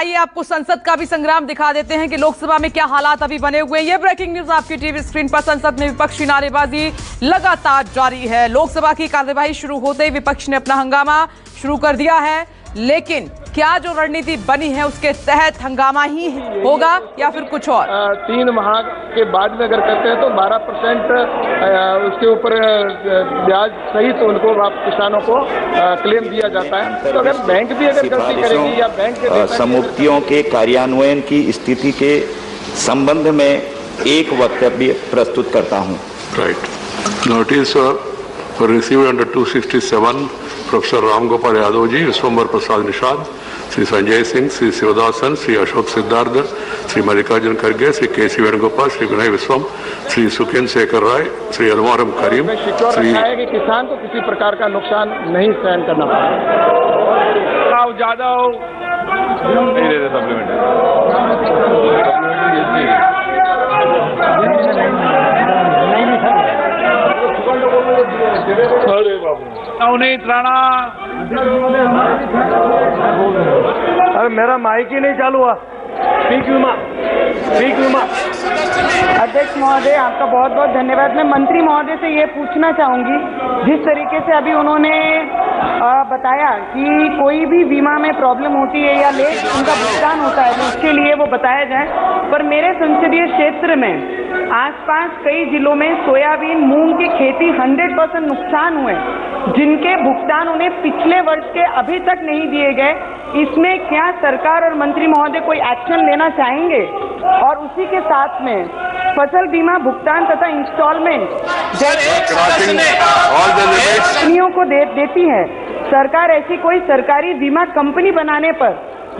आइए आपको संसद का भी संग्राम दिखा देते हैं कि लोकसभा में क्या हालात अभी बने हुए हैं। ये ब्रेकिंग न्यूज आपकी टीवी स्क्रीन पर। संसद में विपक्षी नारेबाजी लगातार जारी है। लोकसभा की कार्यवाही शुरू होते ही विपक्ष ने अपना हंगामा शुरू कर दिया है, लेकिन क्या जो रणनीति बनी है उसके तहत हंगामा ही होगा या फिर कुछ और? 3 माह के बाद में अगर करते हैं तो 12% उसके ऊपर ब्याज सहित उनको किसानों को क्लेम दिया जाता है। तो अगर बैंक भी अगर गलती करेगी या बैंक के सम्मुक्तियों के कार्यान्वयन की स्थिति के संबंध में एक वक्तव्य प्रस्तुत करता हूं। Right. Notice received under 267 professor Ram Gopal Yadav ji, Vishambhar Prasad Nishad, Shri Sanjay Singh, Shri Sivadasan, Shri Ashok Siddharth, Shri Mallikarjun खड़गे, श्री केसी वेणुगोपाल, श्री विनय विश्वम, श्री सुकेन शेखर राय, श्री अलमारम करीम, श्री कि किसान को किसी प्रकार का नुकसान नहीं सहन करना पड़ेगा। ज्यादा हो नहीं दे सप्लीमेंट अरे बाबू नहीं त्राणा। अरे मेरा माइक ही नहीं चालू हुआ। अध्यक्ष महोदय, आपका बहुत बहुत धन्यवाद। मैं मंत्री महोदय से ये पूछना चाहूंगी, जिस तरीके से अभी उन्होंने बताया कि कोई भी बीमा में प्रॉब्लम होती है या लेट उनका भुगतान होता है तो उसके लिए वो बताया जाए, पर मेरे संसदीय क्षेत्र में आसपास कई जिलों में सोयाबीन, मूंग की खेती 100% नुकसान हुए, जिनके भुगतान उन्हें पिछले वर्ष के अभी तक नहीं दिए गए। इसमें क्या सरकार और मंत्री महोदय कोई एक्शन लेना चाहेंगे? और उसी के साथ में फसल बीमा भुगतान तथा इंस्टॉलमेंट कंपनियों को देती है, सरकार ऐसी कोई सरकारी बीमा कंपनी बनाने पर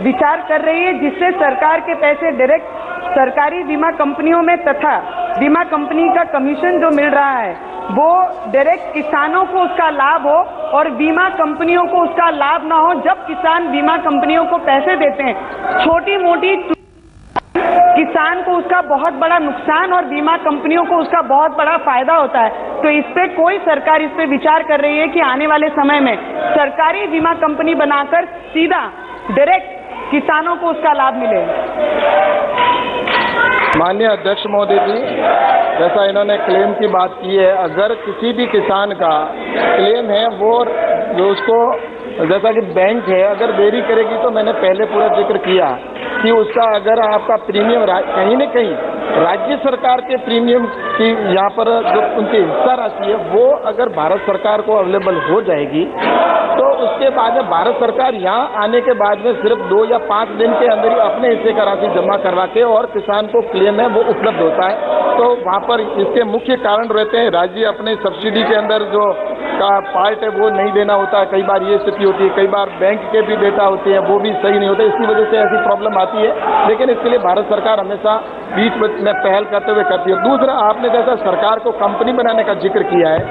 विचार कर रही है जिससे सरकार के पैसे डायरेक्ट सरकारी बीमा कंपनियों में तथा बीमा कंपनी का कमीशन जो मिल रहा है वो डायरेक्ट किसानों को उसका लाभ हो और बीमा कंपनियों को उसका लाभ ना हो। जब किसान बीमा कंपनियों को पैसे देते हैं, छोटी मोटी किसान को उसका बहुत बड़ा नुकसान और बीमा कंपनियों को उसका बहुत बड़ा फायदा होता है। तो इस पे कोई सरकार इस पे विचार कर रही है कि आने वाले समय में सरकारी बीमा कंपनी बनाकर सीधा डायरेक्ट किसानों को उसका लाभ मिले। माननीय अध्यक्ष महोदय जी, जैसा इन्होंने क्लेम की बात की है, अगर किसी भी किसान का क्लेम है वो जो उसको जैसा कि बैंक है अगर देरी करेगी तो मैंने पहले पूरा जिक्र किया कि उसका अगर आपका प्रीमियम कहीं न कहीं राज्य सरकार के प्रीमियम की यहाँ पर जो उनकी हिस्सा राशि है वो अगर भारत सरकार को अवेलेबल हो जाएगी तो उसके बाद में भारत सरकार यहाँ आने के बाद में सिर्फ 2 या 5 दिन के अंदर ही अपने हिस्से का राशि जमा करवा के और किसान को क्लेम है वो उपलब्ध होता है। तो वहाँ पर इसके मुख्य कारण रहते हैं राज्य अपने सब्सिडी के अंदर जो का पार्ट है वो नहीं देना होता है, कई बार ये स्थिति होती है, कई बार बैंक के भी डेटा होते हैं वो भी सही नहीं होते, इसकी वजह से ऐसी प्रॉब्लम आती है। लेकिन इसके लिए भारत सरकार हमेशा बीच में पहल करते हुए करती है। दूसरा, आपने जैसा सरकार को कंपनी बनाने का जिक्र किया है,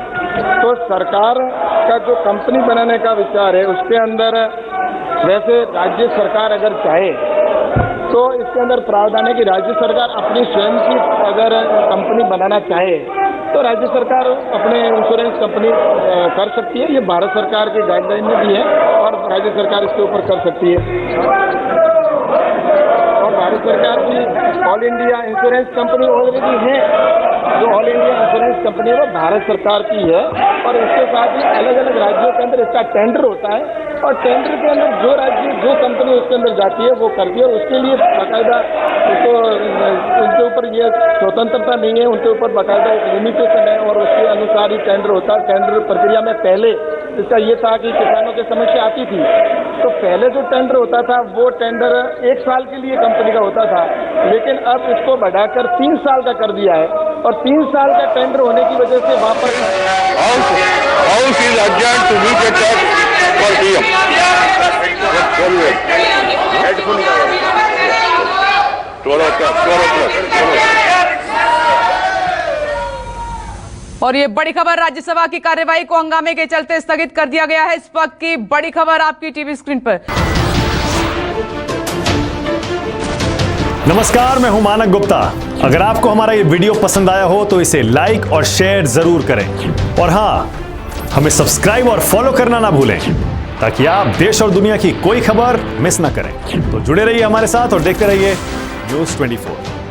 तो सरकार का जो कंपनी बनाने का विचार है उसके अंदर वैसे राज्य सरकार अगर चाहे तो इसके अंदर प्रावधान है कि राज्य सरकार अपनी स्वयं की अगर कंपनी बनाना चाहे तो राज्य सरकार अपने इंश्योरेंस कंपनी कर सकती है। ये भारत सरकार की गाइडलाइन में भी है और राज्य सरकार इसके ऊपर कर सकती है। और भारत सरकार की all India insurance company already है, जो ऑल इंडिया इंश्योरेंस कंपनी है वो भारत सरकार की है और इसके साथ ही अलग अलग राज्यों के अंदर इसका टेंडर होता है और टेंडर के अंदर जो राज्य जो कंपनी उसके अंदर जाती है वो करती है और उसके लिए बाकायदा उसको उनके ऊपर ये स्वतंत्रता नहीं है, उनके ऊपर बाकायदा एक लिमिटेशन है और उसके अनुसार ही टेंडर होता है। टेंडर प्रक्रिया में पहले इसका ये था कि किसानों की समस्या आती थी तो पहले जो टेंडर होता था वो टेंडर 1 साल के लिए कंपनी का होता था, लेकिन अब इसको बढ़ाकर 3 साल का कर दिया है और 3 साल का टेंडर होने की वजह से वहाँ पर और ये बड़ी खबर, राज्यसभा की कार्यवाही को हंगामे के चलते स्थगित कर दिया गया है। इस वक्त की बड़ी खबर आपकी टीवी स्क्रीन पर। नमस्कार, मैं हूं मानक गुप्ता। अगर आपको हमारा ये वीडियो पसंद आया हो तो इसे लाइक और शेयर जरूर करें और हां, हमें सब्सक्राइब और फॉलो करना ना भूलें ताकि आप देश और दुनिया की कोई खबर मिस ना करें। तो जुड़े रहिए हमारे साथ और देखते रहिए न्यूज़ 24।